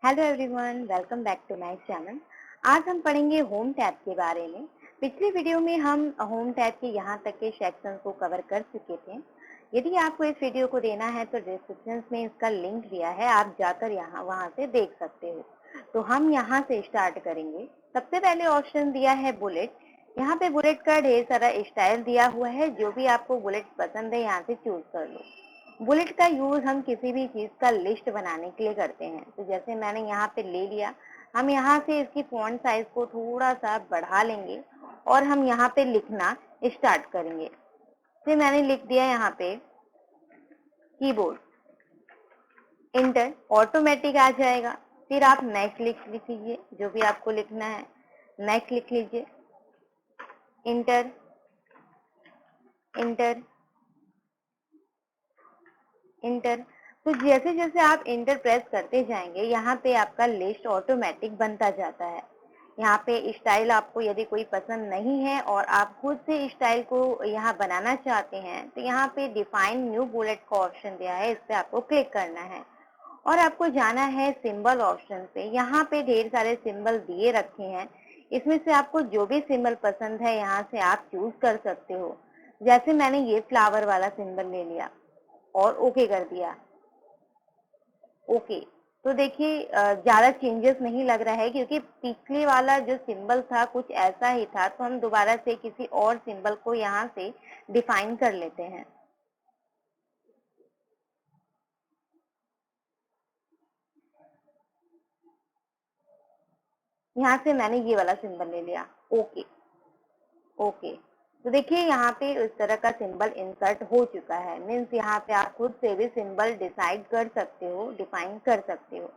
Hello everyone, welcome back to my channel. आज हम पढ़ेंगे होम टैब के बारे में। पिछली वीडियो में हम होम टैब के यहाँ तक के सेक्शन को कवर कर चुके थे। यदि आपको इस वीडियो को देना है तो डिस्क्रिप्शन में इसका लिंक दिया है, आप जाकर वहाँ से देख सकते हो। तो हम यहाँ से स्टार्ट करेंगे। सबसे पहले ऑप्शन दिया है बुलेट। यहाँ पे बुलेट का ढेर सारा स्टाइल दिया हुआ है। जो भी आपको बुलेट पसंद है यहाँ से चूज कर लो। बुलेट का यूज हम किसी भी चीज का लिस्ट बनाने के लिए करते हैं। तो जैसे मैंने यहाँ पे ले लिया, हम यहाँ से इसकी फॉन्ट साइज को थोड़ा सा बढ़ा लेंगे और हम यहाँ पे लिखना स्टार्ट करेंगे। फिर मैंने लिख दिया यहाँ पे कीबोर्ड, इंटर ऑटोमेटिक आ जाएगा। फिर आप नेक्स्ट लिख लीजिए, जो भी आपको लिखना है नेक्स्ट लिख लीजिए, इंटर इंटर इंटर। तो जैसे जैसे आप इंटर प्रेस करते जाएंगे यहाँ पे आपका लिस्ट ऑटोमेटिक बनता जाता है। यहाँ पे स्टाइल आपको यदि कोई पसंद नहीं है और आप खुद से स्टाइल को यहाँ बनाना चाहते हैं तो यहाँ पे डिफाइन न्यू बुलेट का ऑप्शन दिया है, इस पे आपको क्लिक करना है और आपको जाना है सिंबल ऑप्शन पे। यहाँ पे ढेर सारे सिंबल दिए रखे हैं, इसमें से आपको जो भी सिंबल पसंद है यहाँ से आप चूज कर सकते हो। जैसे मैंने ये फ्लावर वाला सिंबल ले लिया और ओके कर दिया। ओके, तो देखिए ज्यादा चेंजेस नहीं लग रहा है क्योंकि पिछले वाला जो सिंबल था कुछ ऐसा ही था। तो हम दोबारा से किसी और सिंबल को यहाँ से डिफाइन कर लेते हैं। यहाँ से मैंने ये वाला सिंबल ले लिया, ओके ओके। तो देखिए यहाँ पे इस तरह का सिंबल इंसर्ट हो चुका है। मीन्स यहाँ पे आप खुद से भी सिंबल डिसाइड कर सकते हो, डिफाइन कर सकते हो।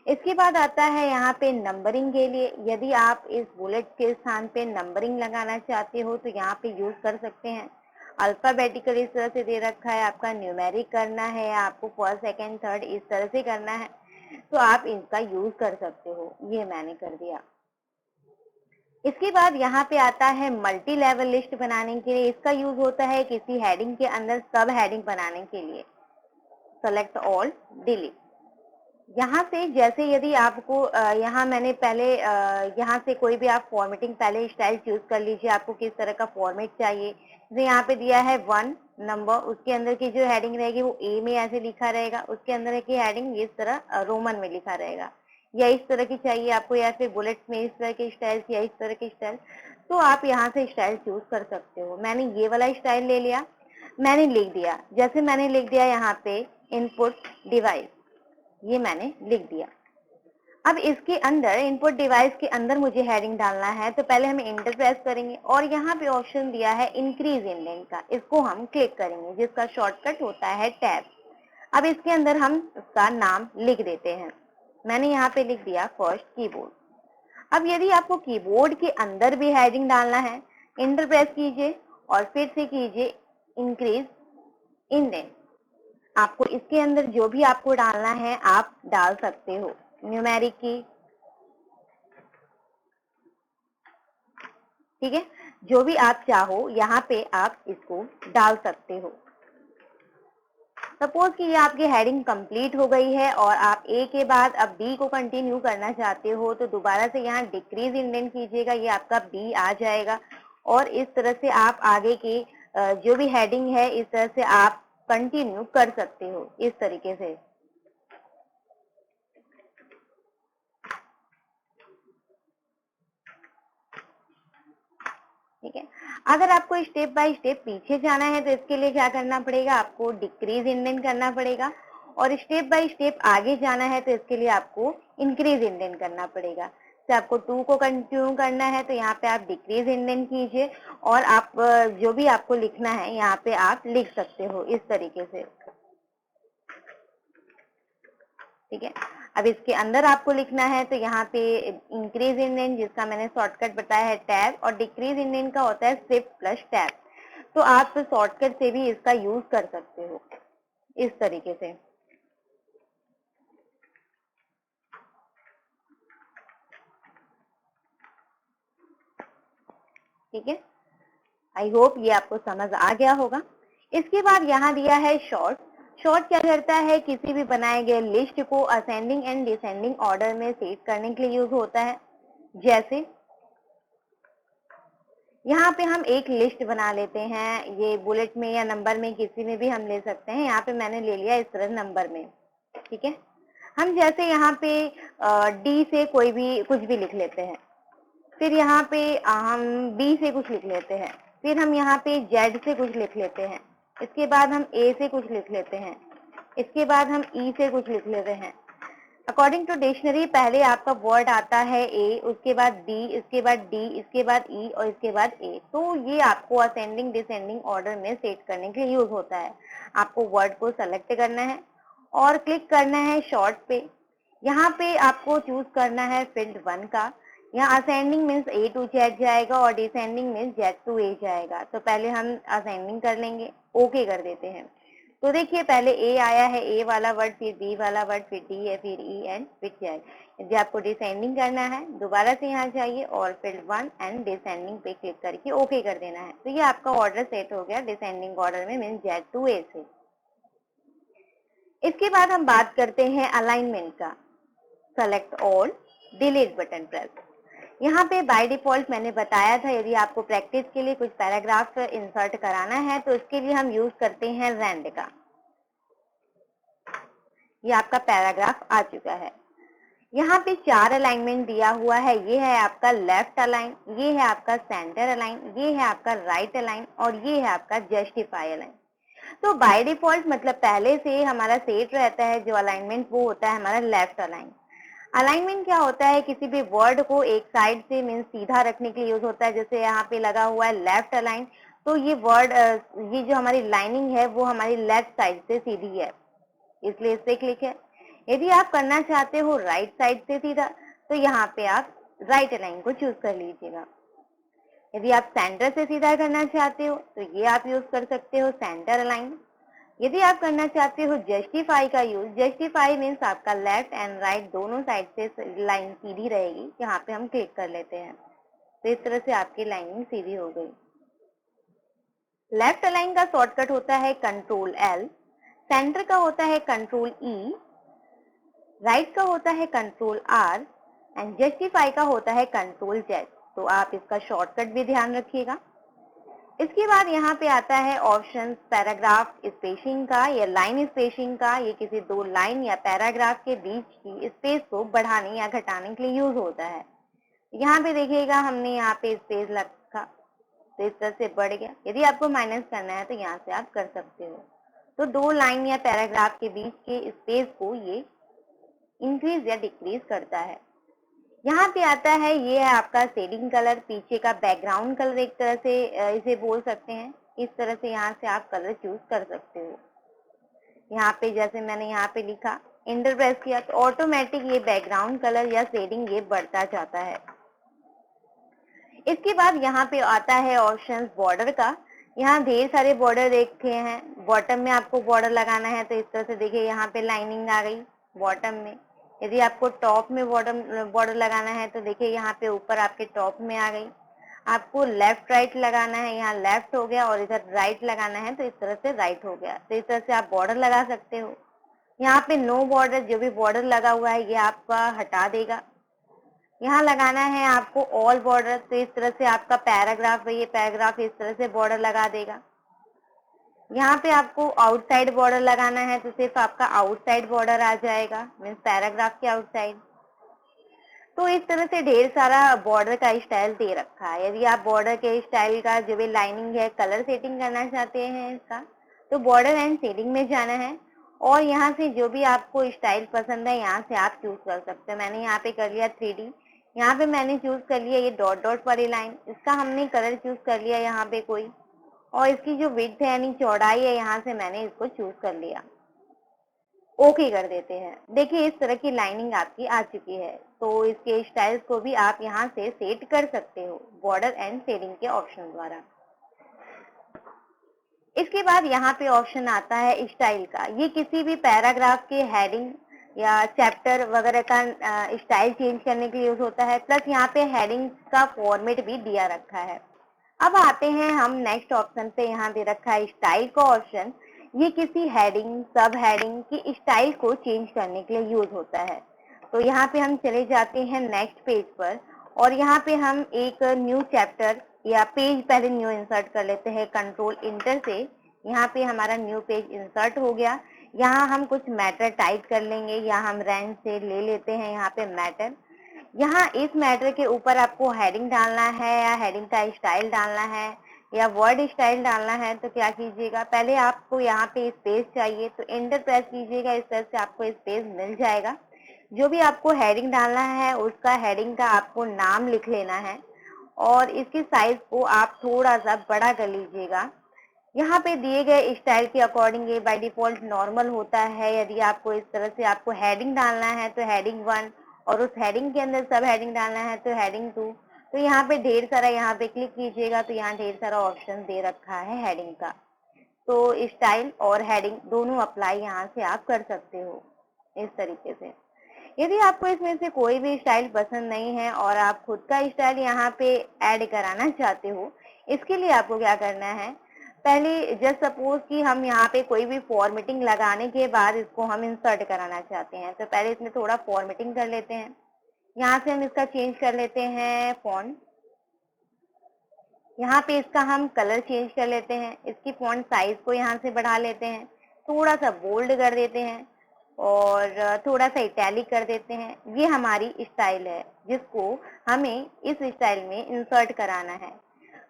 इसके बाद आता है यहाँ पे नंबरिंग के लिए। यदि आप इस बुलेट के स्थान पे नंबरिंग लगाना चाहते हो तो यहाँ पे यूज कर सकते हैं। अल्फाबेटिकल इस तरह से दे रखा है, आपका न्यूमेरिक करना है, आपको फर्स्ट सेकंड थर्ड इस तरह से करना है, तो आप इनका यूज कर सकते हो। ये मैंने कर दिया। इसके बाद यहाँ पे आता है मल्टी लेवल लिस्ट बनाने के लिए। इसका यूज होता है किसी हेडिंग के अंदर सब हेडिंग बनाने के लिए। Select all, delete. यहाँ से जैसे यदि आपको यहाँ मैंने पहले यहाँ से कोई भी आप फॉर्मेटिंग पहले स्टाइल चूज कर लीजिए, आपको किस तरह का फॉर्मेट चाहिए। जैसे यहाँ पे दिया है 1 नंबर, उसके अंदर की जो हेडिंग रहेगी वो ए में ऐसे लिखा रहेगा, उसके अंदर की हेडिंग इस तरह रोमन में लिखा रहेगा, या इस तरह की चाहिए आपको, या फिर बुलेट में इस तरह के स्टाइल या इस तरह के स्टाइल, तो आप यहाँ से स्टाइल चूज कर सकते हो। मैंने ये वाला स्टाइल ले लिया, मैंने लिख दिया। जैसे मैंने लिख दिया यहाँ पे इनपुट डिवाइस, ये मैंने लिख दिया। अब इसके अंदर इनपुट डिवाइस के अंदर मुझे हेडिंग डालना है, तो पहले हम इंटर प्रेस करेंगे और यहाँ पे ऑप्शन दिया है इंक्रीज इंडेंट का, इसको हम क्लिक करेंगे जिसका शॉर्टकट होता है टैब। अब इसके अंदर हम उसका नाम लिख देते हैं। मैंने यहाँ पे लिख दिया फर्स्ट कीबोर्ड। अब यदि आपको कीबोर्ड के अंदर भी हेडिंग डालना है, इंटर प्रेस कीजिए और फिर से कीजिए इंक्रीज इंडेंट। आपको इसके अंदर जो भी आपको डालना है आप डाल सकते हो। न्यूमेरिक की, ठीक है, जो भी आप चाहो यहाँ पे आप इसको डाल सकते हो। सपोज कि ये आपकी हेडिंग कंप्लीट हो गई है और आप ए के बाद अब बी को कंटिन्यू करना चाहते हो, तो दोबारा से यहाँ डिक्रीज इंडेंट कीजिएगा, ये आपका बी आ जाएगा और इस तरह से आप आगे की जो भी हेडिंग है इस तरह से आप कंटिन्यू कर सकते हो इस तरीके से। ठीक है, अगर आपको स्टेप बाय स्टेप पीछे जाना है तो इसके लिए क्या करना पड़ेगा, आपको डिक्रीज इंडेंट करना पड़ेगा, और स्टेप बाय स्टेप आगे जाना है तो इसके लिए आपको इंक्रीज इंडेंट करना पड़ेगा। तो आपको 2 को कंटिन्यू करना है तो यहाँ पे आप डिक्रीज इंडेंट कीजिए और आप जो भी आपको लिखना है यहाँ पे आप लिख सकते हो इस तरीके से। ठीक है, अब इसके अंदर आपको लिखना है तो यहाँ पे इंक्रीज इंडेंट, जिसका मैंने शॉर्टकट बताया है टैब, और डिक्रीज इंडेंट का होता है शिफ्ट प्लस टैब। तो आप शॉर्टकट से भी इसका यूज कर सकते हो इस तरीके से। ठीक है, आई होप ये आपको समझ आ गया होगा। इसके बाद यहाँ दिया है शॉर्ट। शॉर्ट क्या करता है, किसी भी बनाए गए लिस्ट को असेंडिंग एंड डिसेंडिंग ऑर्डर में सेट करने के लिए यूज होता है। जैसे यहाँ पे हम एक लिस्ट बना लेते हैं, ये बुलेट में या नंबर में किसी में भी हम ले सकते हैं। यहाँ पे मैंने ले लिया इस तरह नंबर में, ठीक है। हम जैसे यहाँ पे डी से कोई भी कुछ भी लिख लेते हैं, फिर यहाँ पे हम बी से कुछ लिख लेते हैं, फिर हम यहाँ पे जेड से कुछ लिख लेते हैं, इसके बाद हम ए से कुछ लिख लेते हैं, इसके बाद हम ई से कुछ लिख लेते हैं। अकॉर्डिंग टू डिक्शनरी पहले आपका वर्ड आता है ए, उसके बाद बी, इसके बाद डी, इसके बाद ई और इसके बाद ए। तो ये आपको असेंडिंग डिसेंडिंग ऑर्डर में सेट करने के लिए यूज होता है। आपको वर्ड को सेलेक्ट करना है और क्लिक करना है शॉर्ट पे। यहाँ पे आपको चूज करना है फील्ड 1 का। यहाँ ascending means A to Z जाएगा और descending means Z to A जाएगा। तो पहले हम असेंडिंग कर लेंगे, ओके कर देते हैं। तो देखिए पहले ए आया है, ए वाला वर्ड, फिर बी वाला वर्ड, फिर डी है, फिर ई एंड फिर जेड। यदि आपको डिसेंडिंग करना है दोबारा से यहाँ जाइए और फील्ड 1 एंड डिसेंडिंग पे क्लिक करके ओके कर देना है। तो ये आपका ऑर्डर सेट हो गया डिसेंडिंग ऑर्डर में, मीन्स जेड टू ए से। इसके बाद हम बात करते हैं अलाइनमेंट का। Select all, delete button press. यहाँ पे बाय डिफॉल्ट मैंने बताया था यदि आपको प्रैक्टिस के लिए कुछ पैराग्राफ इंसर्ट कराना है तो इसके लिए हम यूज करते हैं रैंड का। ये आपका पैराग्राफ आ चुका है। यहाँ पे 4 अलाइनमेंट दिया हुआ है। ये है आपका लेफ्ट अलाइन, ये है आपका सेंटर अलाइन, ये है आपका राइट अलाइन और ये है आपका जस्टिफाई अलाइन। तो बाय डिफॉल्ट मतलब पहले से हमारा सेट रहता है जो अलाइनमेंट, वो होता है हमारा लेफ्ट अलाइन। अलाइनमेंट क्या होता है, किसी भी वर्ड को एक साइड से मीन सीधा रखने के लिए यूज होता है। जैसे यहाँ पे लगा हुआ है लेफ्ट अलाइन, तो ये वर्ड ये जो हमारी लाइनिंग है वो हमारी लेफ्ट साइड से सीधी है, इसलिए इस पे क्लिक है। यदि आप करना चाहते हो राइट साइड से सीधा तो यहाँ पे आप राइट अलाइन को चूज कर लीजिएगा। यदि आप सेंटर से सीधा करना चाहते हो तो ये आप यूज कर सकते हो सेंटर अलाइन। यदि आप करना चाहते हो जस्टिफाई का यूज, जस्टिफाई मीन्स आपका लेफ्ट एंड राइट दोनों साइड से लाइन सीधी रहेगी। यहाँ पे हम क्लिक कर लेते हैं तो इस तरह से आपकी लाइनिंग सीधी हो गई। लेफ्ट अलाइन का शॉर्टकट होता है कंट्रोल एल, सेंटर का होता है कंट्रोल ई, राइट का होता है कंट्रोल आर एंड जस्टिफाई का होता है कंट्रोल जेड। तो आप इसका शॉर्टकट भी ध्यान रखिएगा। इसके बाद यहाँ पे आता है ऑप्शन पैराग्राफ स्पेसिंग का या लाइन स्पेसिंग का। ये किसी दो लाइन या पैराग्राफ के बीच की स्पेस को बढ़ाने या घटाने के लिए यूज होता है। यहाँ पे देखिएगा हमने यहाँ पे स्पेस रखा तो इस तरह से बढ़ गया। यदि आपको माइनस करना है तो यहाँ से आप कर सकते हो। तो दो लाइन या पैराग्राफ के बीच के स्पेस को ये इंक्रीज या डिक्रीज करता है। यहाँ पे आता है ये है आपका शेडिंग कलर, पीछे का बैकग्राउंड कलर एक तरह से इसे बोल सकते हैं। इस तरह से यहाँ से आप कलर चूज कर सकते हो। यहाँ पे जैसे मैंने यहाँ पे लिखा, इंटर प्रेस किया तो ऑटोमेटिक ये बैकग्राउंड कलर या शेडिंग ये बढ़ता जाता है। इसके बाद यहाँ पे आता है ऑप्शन बॉर्डर का। यहाँ ढेर सारे बॉर्डर देखे हैं। बॉटम में आपको बॉर्डर लगाना है तो इस तरह से देखिए यहाँ पे लाइनिंग आ गई बॉटम में। यदि आपको टॉप में बॉर्डर लगाना है तो देखिए यहाँ पे ऊपर आपके टॉप में आ गई। आपको लेफ्ट राइट लगाना है, यहाँ लेफ्ट हो गया और इधर राइट लगाना है तो इस तरह से राइट हो गया। तो इस तरह से आप बॉर्डर लगा सकते हो। यहाँ पे नो बॉर्डर, जो भी बॉर्डर लगा हुआ है ये आपका हटा देगा। यहाँ लगाना है आपको ऑल बॉर्डर, तो इस तरह से आपका पैराग्राफ है, ये पैराग्राफ इस तरह से बॉर्डर लगा देगा। यहाँ पे आपको आउटसाइड बॉर्डर लगाना है तो सिर्फ आपका आउटसाइड बॉर्डर आ जाएगा, मीन्स पैराग्राफ के आउटसाइड। तो इस तरह से ढेर सारा बॉर्डर का स्टाइल दे रखा है। यदि आप बॉर्डर के स्टाइल का जो भी लाइनिंग है कलर सेटिंग करना चाहते हैं इसका, तो बॉर्डर एंड सेटिंग में जाना है और यहाँ से जो भी आपको स्टाइल पसंद है यहाँ से आप चूज कर सकते हैं। मैंने यहाँ पे कर लिया 3D। यहाँ पे मैंने चूज कर लिया ये डॉट डॉट वाली लाइन, इसका हमने कलर चूज कर लिया यहाँ पे कोई, और इसकी जो विड्थ है यानी चौड़ाई है यहाँ से मैंने इसको चूज कर लिया। ओके कर देते हैं। देखिए इस तरह की लाइनिंग आपकी आ चुकी है। तो इसके स्टाइल्स को भी आप यहाँ से सेट कर सकते हो बॉर्डर एंड शेडिंग के ऑप्शन द्वारा। इसके बाद यहाँ पे ऑप्शन आता है स्टाइल का। ये किसी भी पैराग्राफ के हेडिंग या चैप्टर वगैरह का स्टाइल चेंज करने के लिए यूज होता है। प्लस यहाँ पे हेडिंग का फॉर्मेट भी दिया रखा है। अब आते हैं हम नेक्स्ट ऑप्शन पे। यहाँ दे रखा है स्टाइल का ऑप्शन। ये किसी हेडिंग, सब हेडिंग की स्टाइल को चेंज करने के लिए यूज होता है। तो यहाँ पे हम चले जाते हैं नेक्स्ट पेज पर और यहाँ पे हम एक न्यू चैप्टर या पेज पहले न्यू इंसर्ट कर लेते हैं कंट्रोल इंटर से। यहाँ पे हमारा न्यू पेज इंसर्ट हो गया। यहाँ हम कुछ मैटर टाइप कर लेंगे या हम रेंज से ले लेते हैं यहाँ पे मैटर। यहाँ इस मैटर के ऊपर आपको हेडिंग डालना है या हेडिंग का स्टाइल डालना है या वर्ड स्टाइल डालना है तो क्या कीजिएगा, पहले आपको यहाँ पे स्पेस चाहिए तो एंटर प्रेस कीजिएगा। इस तरह से आपको स्पेस मिल जाएगा। जो भी आपको हेडिंग डालना है उसका हेडिंग का आपको नाम लिख लेना है और इसकी साइज को आप थोड़ा सा बड़ा कर लीजिएगा। यहाँ पे दिए गए स्टाइल के अकॉर्डिंग ये बाय डिफॉल्ट नॉर्मल होता है। यदि आपको इस तरह से आपको हेडिंग डालना है तो हेडिंग 1 और उस हेडिंग के अंदर सब हेडिंग डालना है तो हेडिंग 2। तो यहाँ पे ढेर सारा, यहाँ पे क्लिक कीजिएगा तो यहाँ ढेर सारा ऑप्शन दे रखा है हेडिंग का। तो स्टाइल और हेडिंग दोनों अप्लाई यहाँ से आप कर सकते हो इस तरीके से। यदि आपको इसमें से कोई भी स्टाइल पसंद नहीं है और आप खुद का स्टाइल यहाँ पे ऐड कराना चाहते हो, इसके लिए आपको क्या करना है, पहले जस्ट सपोज कि हम यहाँ पे कोई भी फॉर्मेटिंग लगाने के बाद इसको हम इंसर्ट कराना चाहते हैं तो पहले इसमें थोड़ा फॉर्मेटिंग कर लेते हैं। यहाँ से हम इसका चेंज कर लेते हैं फॉन्ट। यहाँ पे इसका हम कलर चेंज कर लेते हैं। इसकी फॉन्ट साइज को यहाँ से बढ़ा लेते हैं, थोड़ा सा बोल्ड कर देते हैं और थोड़ा सा इटैलिक कर देते हैं। ये हमारी स्टाइल है जिसको हमें इस स्टाइल में इंसर्ट कराना है।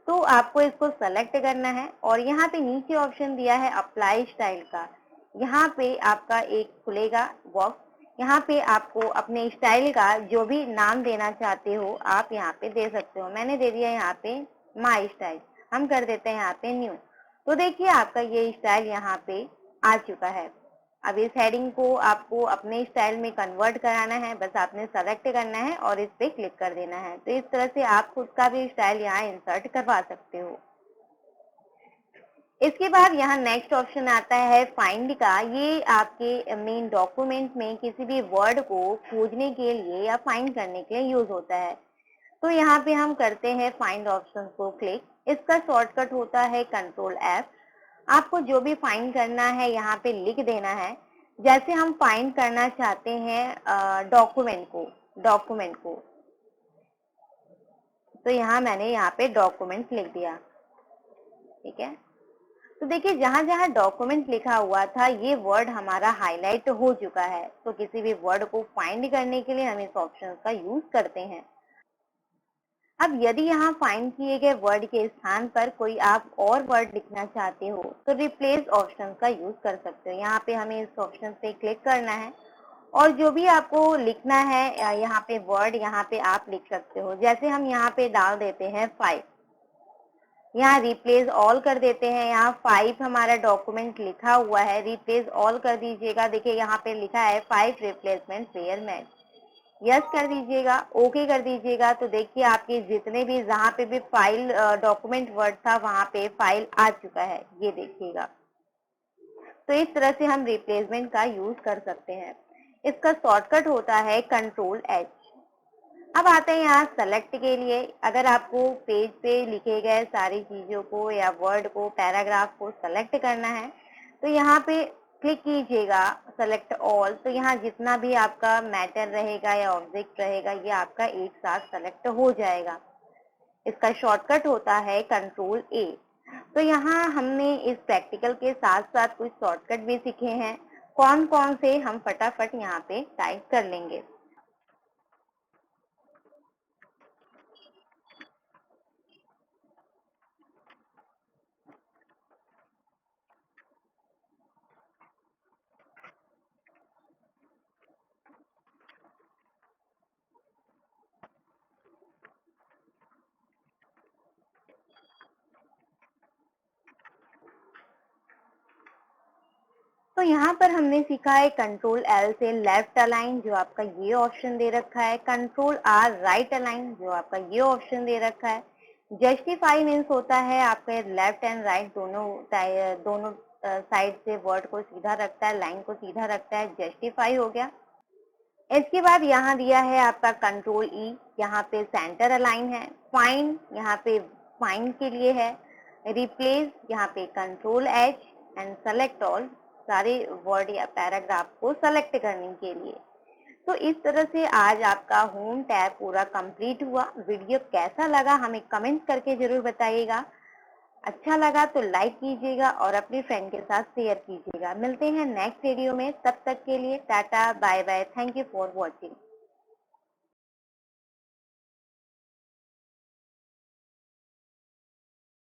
तो आपको इसको सेलेक्ट करना है और यहाँ पे नीचे ऑप्शन दिया है अप्लाई स्टाइल का। यहाँ पे आपका एक खुलेगा बॉक्स। यहाँ पे आपको अपने स्टाइल का जो भी नाम देना चाहते हो आप यहाँ पे दे सकते हो। मैंने दे दिया यहाँ पे माई स्टाइल। हम कर देते हैं यहाँ पे न्यू। तो देखिए आपका ये स्टाइल यहाँ पे आ चुका है। अब इस हेडिंग को आपको अपने स्टाइल में कन्वर्ट कराना है, बस आपने सेलेक्ट करना है और इस पे क्लिक कर देना है। तो इस तरह से आप खुद का भी स्टाइल यहाँ इंसर्ट करवा सकते हो। इसके बाद यहाँ नेक्स्ट ऑप्शन आता है फाइंड का। ये आपके मेन डॉक्यूमेंट में किसी भी वर्ड को खोजने के लिए या फाइंड करने के लिए यूज होता है। तो यहाँ पे हम करते हैं फाइंड ऑप्शन को क्लिक। इसका शॉर्टकट होता है कंट्रोल F। आपको जो भी फाइंड करना है यहाँ पे लिख देना है। जैसे हम फाइंड करना चाहते हैं डॉक्यूमेंट को तो यहाँ मैंने यहाँ पे डॉक्यूमेंट लिख दिया। ठीक है, तो देखिए जहां जहां डॉक्यूमेंट लिखा हुआ था ये वर्ड हमारा हाईलाइट हो चुका है। तो किसी भी वर्ड को फाइंड करने के लिए हम इस ऑप्शन का यूज करते हैं। अब यदि यहाँ फाइंड किए गए वर्ड के स्थान पर कोई आप और वर्ड लिखना चाहते हो तो रिप्लेस ऑप्शन का यूज कर सकते हो। यहाँ पे हमें इस ऑप्शन पे क्लिक करना है और जो भी आपको लिखना है यहाँ पे वर्ड यहाँ पे आप लिख सकते हो। जैसे हम यहाँ पे डाल देते हैं 5, यहाँ रिप्लेस ऑल कर देते हैं। यहाँ 5 हमारा डॉक्यूमेंट लिखा हुआ है, रिप्लेस ऑल कर दीजिएगा। देखिए यहाँ पे लिखा है 5 रिप्लेसमेंट पेयर मैच। यस कर दीजिएगा, ओके कर दीजिएगा। तो देखिए आपके जितने भी जहाँ पे भी फाइल डॉक्यूमेंट वर्ड था वहां पे फाइल आ चुका है, ये देखिएगा। तो इस तरह से हम रिप्लेसमेंट का यूज कर सकते हैं। इसका शॉर्टकट होता है कंट्रोल H। अब आते हैं यहाँ सेलेक्ट के लिए। अगर आपको पेज पे लिखे गए सारी चीजों को या वर्ड को, पैराग्राफ को सेलेक्ट करना है तो यहाँ पे क्लिक कीजिएगा सेलेक्ट ऑल। तो यहाँ जितना भी आपका मैटर रहेगा या ऑब्जेक्ट रहेगा ये आपका एक साथ सेलेक्ट हो जाएगा। इसका शॉर्टकट होता है कंट्रोल A। तो यहाँ हमने इस प्रैक्टिकल के साथ साथ कुछ शॉर्टकट भी सीखे हैं। कौन कौन से हम फटाफट यहाँ पे टाइप कर लेंगे। तो यहाँ पर हमने सीखा है कंट्रोल L से लेफ्ट अलाइन जो आपका ये ऑप्शन दे रखा है, कंट्रोल R राइट अलाइन जो आपका ये ऑप्शन दे रखा है। जस्टिफाई मीन्स होता है आपके लेफ्ट एंड राइट दोनों साइड से वर्ड को सीधा रखता है, लाइन को सीधा रखता है, जस्टिफाई हो गया। इसके बाद यहाँ दिया है आपका कंट्रोल E, यहाँ पे सेंटर अलाइन है। फाइंड यहाँ पे फाइंड के लिए है। रिप्लेस यहाँ पे control H। And select all, सारे वर्ड या पैराग्राफ को सेलेक्ट करने के लिए। तो इस तरह से आज आपका होम टैब पूरा कंप्लीट हुआ। वीडियो कैसा लगा हमें कमेंट करके जरूर बताइएगा। अच्छा लगा तो लाइक कीजिएगा और अपने फ्रेंड के साथ शेयर कीजिएगा। मिलते हैं नेक्स्ट वीडियो में, तब तक के लिए tata bye bye, thank you for watching.